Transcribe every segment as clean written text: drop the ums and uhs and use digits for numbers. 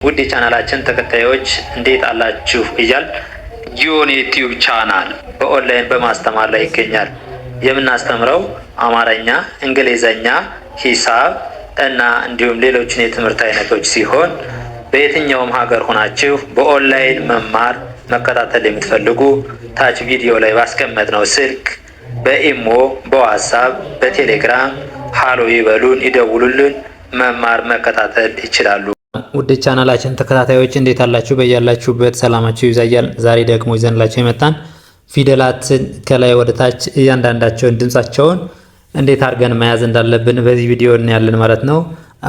ውድ የቻናላችን ተከታዮች እንዴት አላችሁ እያል ጊዮን ዩቲዩብ ቻናል በኦንላይን በማስተማር ላይ ይገኛል። የምናስተምረው አማርኛ፣ እንግሊዘኛ፣ ሂሳብ እና እንዲሁም ሌሎችን የትምህርት አይነቶች ሲሆን በየትኛውም ሀገር ሆናችሁ በኦንላይን መማር መከታተል የምትፈልጉ ታች ቪዲዮ ላይ ባስቀመጥነው ስልክ በኢሞ፣ በዋትስአፕ፣ በቴሌግራም ሃሎ ይበሉን፣ ይደውሉልን፣ መማር መከታተል ይችላሉ። ውድ ቻናላችን ተከታታዮች እንዴት አላችሁ? በያላችሁበት ሰላማችሁ ይብዛል። ዛሬ ደግሞ ይዘንላችሁ የመጣን ፊደላትን ከላይ ወደ ታች እያንዳንዳቸውን ድምጻቸውን እንዴት አድርገን መያዝ እንዳለብን በዚህ ቪዲዮ እናያለን ማለት ነው።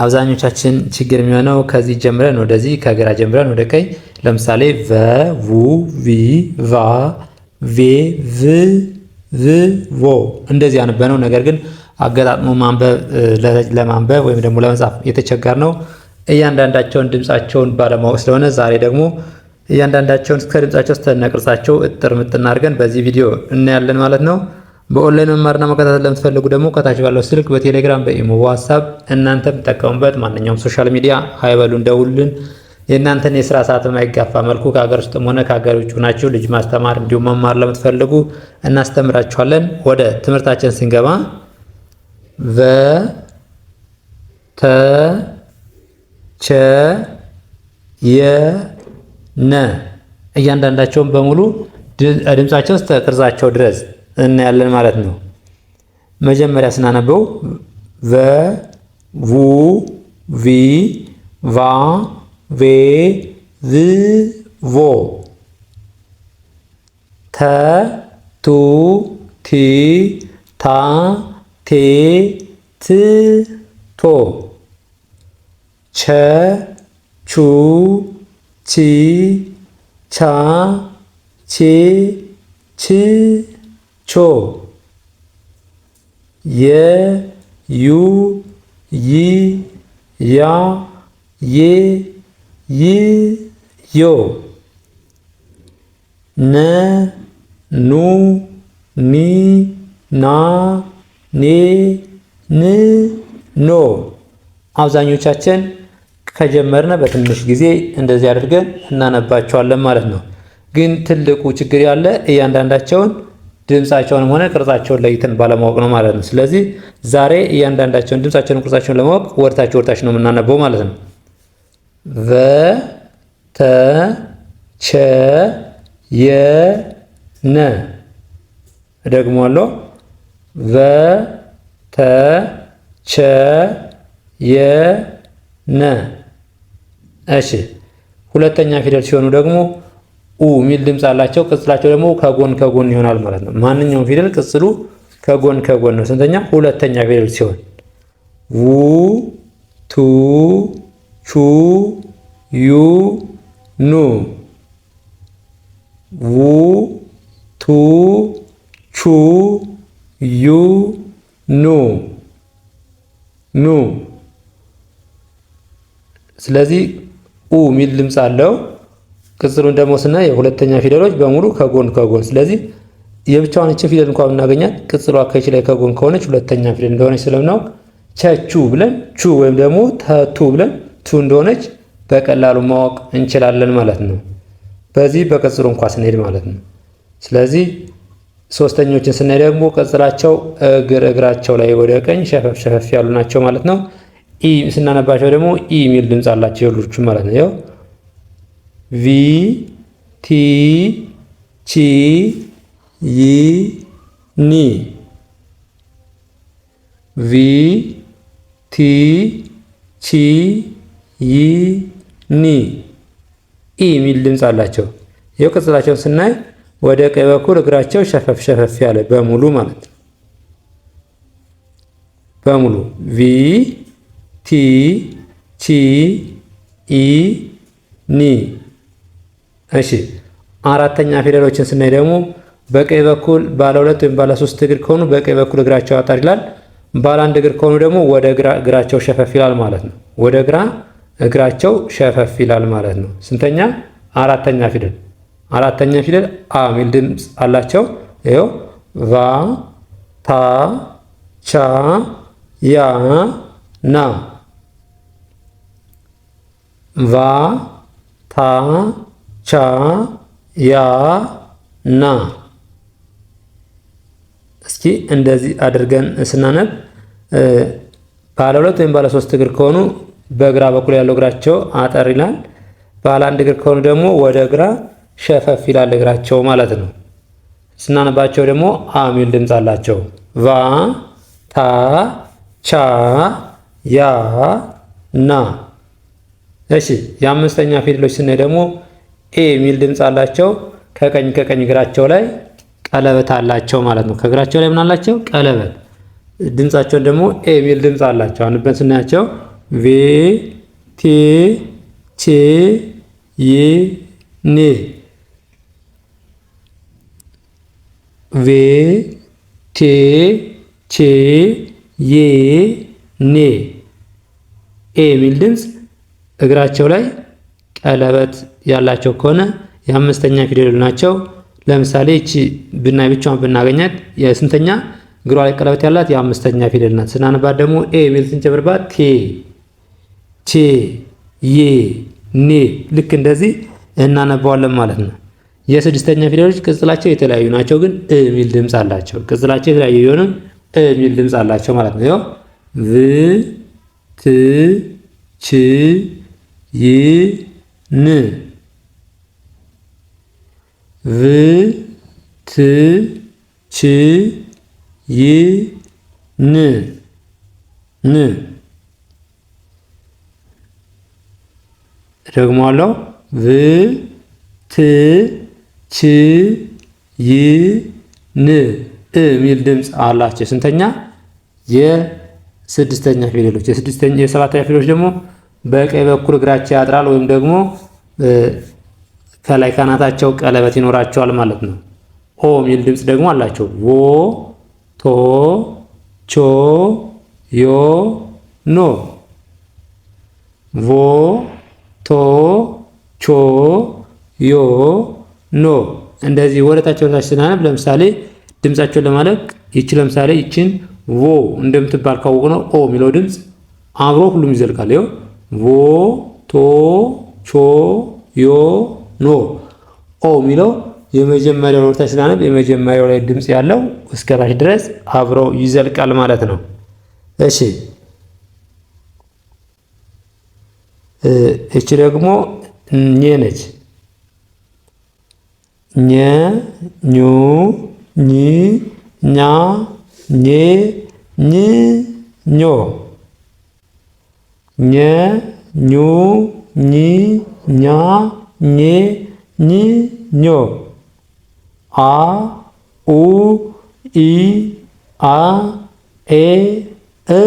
አብዛኞቻችን ችግር የሚሆነው ከዚህ ጀምረን ወደዚህ፣ ከግራ ጀምረን ወደ ቀኝ፣ ለምሳሌ ቨ፣ ቡ፣ ቪ፣ ቫ፣ ቬ፣ ቭ፣ ቭ፣ ቮ እንደዚህ አንበነው። ነገር ግን አገጣጥሞ ለማንበብ ወይም ደግሞ ለመጻፍ የተቸገር ነው እያንዳንዳቸውን ድምጻቸውን ባለማወቅ ስለሆነ ዛሬ ደግሞ እያንዳንዳቸውን እስከ ድምጻቸው እስከ ቅርጻቸው እጥር ምጥን አድርገን በዚህ ቪዲዮ እናያለን ማለት ነው። በኦንላይን መማርና መከታተል ለምትፈልጉ ደግሞ ከታች ባለው ስልክ በቴሌግራም፣ በኢሞ፣ በዋትስአፕ እናንተ የምትጠቀሙበት ማንኛውም ሶሻል ሚዲያ ሀይበሉን ደውሉልን። የእናንተን የስራ ሰዓት በማይጋፋ መልኩ ከሀገር ውስጥም ሆነ ከሀገር ውጭ ናችሁ ልጅ ማስተማር እንዲሁም መማር ለምትፈልጉ እናስተምራችኋለን። ወደ ትምህርታችን ስንገባ ቨ ተ ቸ የ ነ እያንዳንዳቸውን በሙሉ ድምጻቸው እስከ ቅርጻቸው ድረስ እናያለን ማለት ነው። መጀመሪያ ስናነበው ቨ፣ ቡ፣ ቪ፣ ቫ፣ ቬ፣ ቭ፣ ቮ፣ ተ፣ ቱ፣ ቲ፣ ታ፣ ቴ፣ ት፣ ቶ፣ ቸ፣ ቹ፣ ቺ፣ ቻ፣ ቼ፣ ች፣ ቾ፣ የ፣ ዩ፣ ይ፣ ያ፣ ዬ፣ ይ፣ ዮ፣ ነ፣ ኑ፣ ኒ፣ ና፣ ኔ፣ ን፣ ኖ። አብዛኞቻችን ከጀመርነ በትንሽ ጊዜ እንደዚህ አድርገን እናነባቸዋለን ማለት ነው። ግን ትልቁ ችግር ያለ እያንዳንዳቸውን ድምጻቸውንም ሆነ ቅርጻቸውን ለይተን ባለማወቅ ነው ማለት ነው። ስለዚህ ዛሬ እያንዳንዳቸውን ድምጻቸውን ቅርጻቸውን ለማወቅ ወርታች ነው የምናነበው ማለት ነው። ቨ ተ ቸ የ ነ እደግመዋለሁ። ቨ ተ ቸ የ ነ። እሺ ሁለተኛ ፊደል ሲሆኑ ደግሞ ኡ የሚል ድምፅ አላቸው። ቅጽላቸው ደግሞ ከጎን ይሆናል ማለት ነው። ማንኛውም ፊደል ቅጽሉ ከጎን ነው። ስንተኛ? ሁለተኛ ፊደል ሲሆን ው፣ ቱ፣ ቹ፣ ዩ፣ ኑ። ው፣ ቱ፣ ቹ፣ ዩ፣ ኑ ኑ። ስለዚህ ኡ የሚል ድምፅ አለው። ቅጽሉን ደግሞ ስናይ የሁለተኛ ፊደሎች በሙሉ ከጎን። ስለዚህ የብቻዋን እችን ፊደል እንኳን ብናገኛት ቅጽሏ ከች ላይ ከጎን ከሆነች ሁለተኛ ፊደል እንደሆነች ስለምናውቅ ቸቹ ብለን ቹ ወይም ደግሞ ተቱ ብለን ቱ እንደሆነች በቀላሉ ማወቅ እንችላለን ማለት ነው። በዚህ በቅጽሉ እንኳን ስንሄድ ማለት ነው። ስለዚህ ሶስተኞችን ስናይ ደግሞ ቅጽላቸው እግራቸው ላይ ወደ ቀኝ ሸፈፍ ያሉ ናቸው ማለት ነው። ኢ ስናነባቸው ደግሞ ኢ የሚል ድምፅ አላቸው የሁሎቹ ማለት ነው። ያው ቪ፣ ቲ፣ ቺ፣ ይ፣ ኒ። ቪ፣ ቲ፣ ቺ፣ ይ፣ ኒ ኢ የሚል ድምፅ አላቸው። ይኸው ቅጽላቸውን ስናይ ወደ ቀኝ በኩል እግራቸው ሸፈፍ ያለ በሙሉ ማለት ነው። በሙሉ ቪ፣ ቲ፣ ቺ፣ ኢ፣ ኒ። እሺ አራተኛ ፊደሎችን ስናይ ደግሞ በቀኝ በኩል ባለ ሁለት ወይም ባለ ሶስት እግር ከሆኑ በቀኝ በኩል እግራቸው ያወጣል ይላል። ባለ አንድ እግር ከሆኑ ደግሞ ወደ ግራ እግራቸው ሸፈፍ ይላል ማለት ነው። ወደ ግራ እግራቸው ሸፈፍ ይላል ማለት ነው። ስንተኛ? አራተኛ ፊደል አ የሚል ድምፅ አላቸው። ይኸው ቫ፣ ታ፣ ቻ፣ ያ፣ ና ቫ ታ ቻ ያ ና። እስኪ እንደዚህ አድርገን ስናነብ ባለ ሁለት ወይም ባለ ሶስት እግር ከሆኑ በግራ በኩል ያለው እግራቸው አጠር ይላል። ባለ አንድ እግር ከሆኑ ደግሞ ወደ ግራ ሸፈፍ ይላል እግራቸው ማለት ነው። ስናነባቸው ደግሞ አ ሚል ድምፅ አላቸው። ቫ ታ ቻ ያ ና። እሺ የአምስተኛ ፊደሎች ስናይ ደግሞ ኤ ሚል ድምፅ አላቸው። ከቀኝ እግራቸው ላይ ቀለበት አላቸው ማለት ነው። ከእግራቸው ላይ ምን አላቸው? ቀለበት። ድምፃቸውን ደግሞ ኤ ሚል ድምፅ አላቸው። አንበን ስናያቸው ቬ ቴ ቼ ዬ ኔ ቬ ቴ ቼ ዬ ኔ። ኤ የሚል ድምፅ እግራቸው ላይ ቀለበት ያላቸው ከሆነ የአምስተኛ ፊደል ናቸው። ለምሳሌ እቺ ብናይ ብቻዋን ብናገኛት የስንተኛ እግሯ ላይ ቀለበት ያላት የአምስተኛ ፊደል ናት። ስናነባት ደግሞ ኤ የሚል ስንጨምርባት ቴ ቼ ዬ ኔ ልክ እንደዚህ እናነባዋለን ማለት ነው። የስድስተኛ ፊደሎች ቅጽላቸው የተለያዩ ናቸው፣ ግን እ የሚል ድምፅ አላቸው። ቅጽላቸው የተለያዩ ቢሆንም እ የሚል ድምፅ አላቸው ማለት ነው። ይኸው ቭ ት ች ይ ን ቭ ት ች ይ ን ን ደግሞ አለው ቭ ት ች ይ ን እ የሚል ድምፅ አላቸው። ስንተኛ? የስድስተኛ ፊደሎች። የሰባተኛ ፊደሎች ደግሞ በቀኝ በኩል እግራቸው ያጥራል ወይም ደግሞ ከላይ ካናታቸው ቀለበት ይኖራቸዋል ማለት ነው። ኦ የሚል ድምፅ ደግሞ አላቸው። ቮ ቶ ቾ ዮ ኖ ቮ ቶ ቾ ዮ ኖ። እንደዚህ ወደታቸው ስናነብ ለምሳሌ ድምፃቸውን ለማለቅ ይቺ ለምሳሌ ይችን ቮ እንደምትባል ካወቁ ነው ኦ የሚለው ድምፅ አብሮ ሁሉም ይዘልቃል። ይኸው ቮ ቶ ቾ ዮ ኖ። ኦ የሚለው የመጀመሪያው ወደታች ስናነብ የመጀመሪያው ላይ ድምፅ ያለው እስከ ታች ድረስ አብሮ ይዘልቃል ማለት ነው። እሺ እቺ ደግሞ ኘ ነች። ኘ ኙ ኚ ኛ ኜ ኝ ኞ ኘ ኙ ኚ ኛ ኜ ኝ ኞ አ ኡ ኢ አ ኤ እ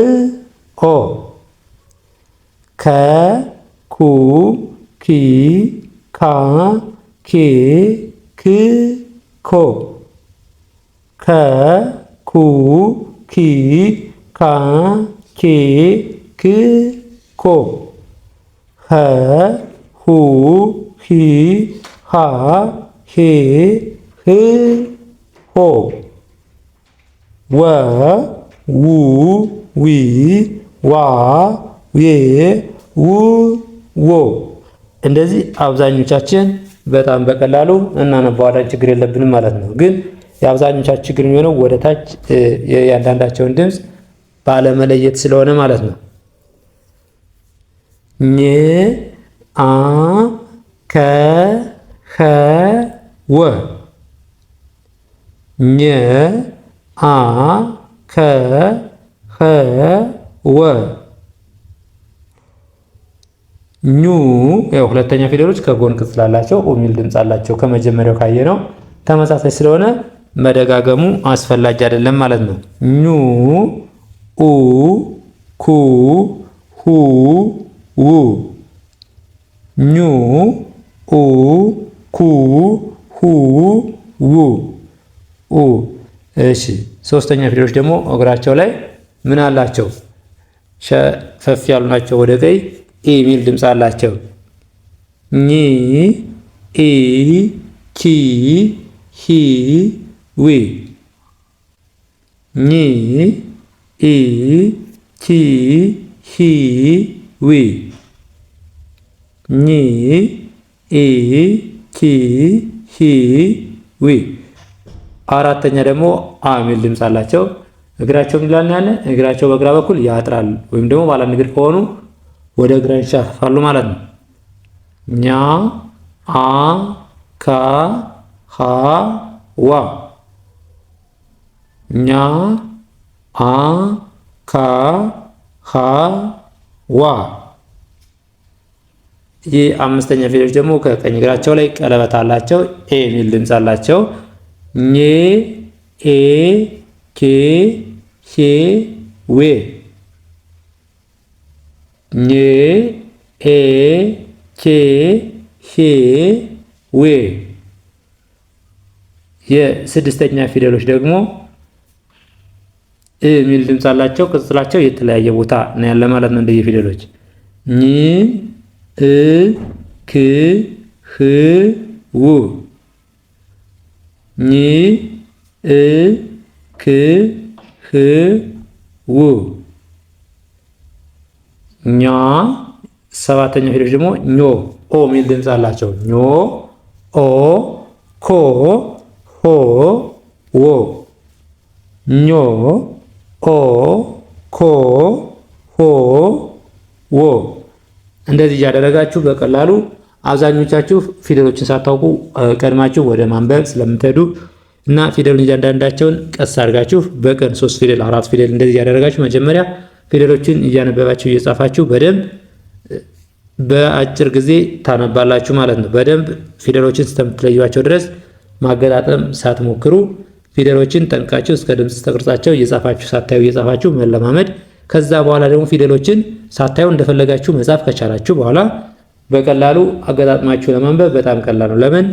ኦ ከ ኩ ኪ ካ ኬ ክ ኮ ከ ኩ ኪ ካ ኬ ክ ኮ ኸ ሁ ሂ ሃ ሄ ህ ሆ ወ ው ዊ ዋ ዌ ው ዎ። እንደዚህ አብዛኞቻችን በጣም በቀላሉ እናነባዋለን፣ ችግር የለብንም ማለት ነው። ግን የአብዛኞቻችን ችግር የሚሆነው ወደ ታች የእያንዳንዳቸውን ድምፅ ባለመለየት ስለሆነ ማለት ነው። ኘ አ ከ ኸ ወ ኘ አ ከ ኸ ወ ኙ ያው ሁለተኛ ፊደሎች ከጎን ቅጽል አላቸው፣ ኦ የሚል ድምፅ አላቸው። ከመጀመሪያው ካየነው ተመሳሳይ ስለሆነ መደጋገሙ አስፈላጊ አይደለም ማለት ነው። ኙ ኡ ኩ ሁ ው ኙ ኡ ኩ ሁ ው ኡ። እሺ ሶስተኛ ፊደሎች ደግሞ እግራቸው ላይ ምን አላቸው? ሸፈፍ ያሉ ናቸው። ወደ ቀኝ ኢ የሚል ድምፅ አላቸው። ኚ ኢ ኪ ሂ ዊ ኚ ኢ ኪ ሂ ዊ ኝ ኢ ኪ ሂ ዊ። አራተኛ ደግሞ አ የሚል ድምፅ አላቸው። እግራቸው ምን ይላል ያለ እግራቸው በግራ በኩል ያጥራል ወይም ደግሞ ባለ እግር ከሆኑ ወደ ግራ ይንሻፈፋሉ ማለት ነው። ኛ አ ካ ሀ ዋ ኛ አ ካ ሀ ዋ። ይህ አምስተኛ ፊደሎች ደግሞ ከቀኝ እግራቸው ላይ ቀለበት አላቸው። ኤ የሚል ድምፅ አላቸው። ኜ ኤ ኬ ሄ ዌ ኜ ኤ ኬ ሄ ዌ። የስድስተኛ ፊደሎች ደግሞ እ የሚል ድምፅ አላቸው። ቅጽላቸው የተለያየ ቦታ ነው ያለ ማለት ነው። እንደየ ፊደሎች ኝ እ ክ ህ ው ኝ እ ክ ህ ው ኛ። ሰባተኛ ፊደሎች ደግሞ ኞ ኦ የሚል ድምፅ አላቸው። ኞ ኦ ኮ ሆ ዎ ኞ ኦ ኮ ሆ ዎ። እንደዚህ እያደረጋችሁ በቀላሉ አብዛኞቻችሁ ፊደሎችን ሳታውቁ ቀድማችሁ ወደ ማንበብ ስለምትሄዱ እና ፊደሉን እያንዳንዳቸውን ቀስ አድርጋችሁ በቀን 3 ፊደል 4 ፊደል እንደዚህ እያደረጋችሁ መጀመሪያ ፊደሎችን እያነበባችሁ እየጻፋችሁ በደንብ በአጭር ጊዜ ታነባላችሁ ማለት ነው። በደንብ ፊደሎችን እስከምትለዩዋቸው ድረስ ማገጣጠም ሳትሞክሩ ፊደሎችን ጠንቃችሁ እስከ ድምፅ እስከ ቅርጻቸው እየጻፋችሁ ሳታዩ እየጻፋችሁ መለማመድ። ከዛ በኋላ ደግሞ ፊደሎችን ሳታዩ እንደፈለጋችሁ መጻፍ ከቻላችሁ በኋላ በቀላሉ አገጣጥማችሁ ለማንበብ በጣም ቀላል ነው። ለምን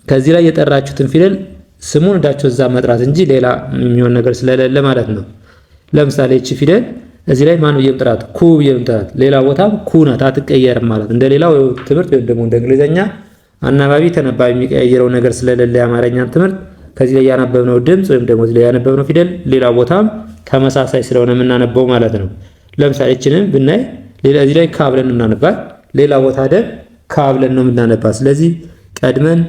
ከዚህ ላይ የጠራችሁትን ፊደል ስሙን እንዳችሁ እዛ መጥራት እንጂ ሌላ የሚሆን ነገር ስለሌለ ማለት ነው። ለምሳሌ እቺ ፊደል እዚህ ላይ ማን ብዬም ጥራት ኩ ብዬም ጥራት፣ ሌላ ቦታም ኩ ናት አትቀየርም ማለት እንደ ሌላው ትምህርት ወይም ደግሞ እንደ እንግሊዘኛ አናባቢ ተነባቢ የሚቀያየረው ነገር ስለሌለ የአማርኛን ትምህርት ከዚህ ላይ ያነበብነው ድምፅ ወይም ደግሞ እዚህ ላይ ያነበብነው ፊደል ሌላ ቦታም ተመሳሳይ ስለሆነ የምናነበው ማለት ነው። ለምሳሌ እችንን ብናይ እዚህ ላይ ካ ብለን እናነባል፣ ሌላ ቦታ ደግሞ ካ ብለን ነው የምናነባት። ስለዚህ ቀድመን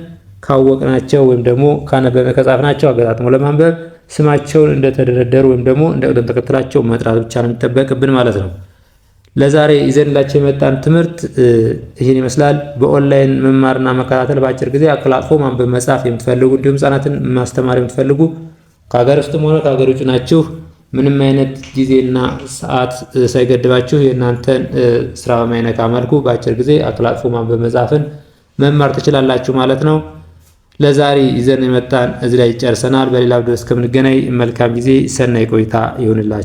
ካወቅናቸው ወይም ደግሞ ካነበብን ከጻፍናቸው አገጣጥሞ ለማንበብ ስማቸውን እንደተደረደሩ ወይም ደግሞ እንደ ቅደም ተከተላቸው መጥራት ብቻ ነው የሚጠበቅብን ማለት ነው። ለዛሬ ይዘንላችሁ የመጣን ትምህርት ይህን ይመስላል። በኦንላይን መማርና መከታተል በአጭር ጊዜ አቀላጥፎ ማንበብ መጻፍ የምትፈልጉ እንዲሁም ህጻናትን ማስተማር የምትፈልጉ ከሀገር ውስጥም ሆነ ከሀገር ውጭ ናችሁ ምንም አይነት ጊዜና ሰዓት ሳይገድባችሁ የእናንተን ስራ በማይነካ መልኩ በአጭር ጊዜ አቀላጥፎ ማንበብ መጻፍን መማር ትችላላችሁ ማለት ነው። ለዛሬ ይዘን የመጣን እዚህ ላይ ጨርሰናል። በሌላ ቪዲዮ እስከምንገናኝ መልካም ጊዜ፣ ሰናይ ቆይታ ይሁንላችሁ።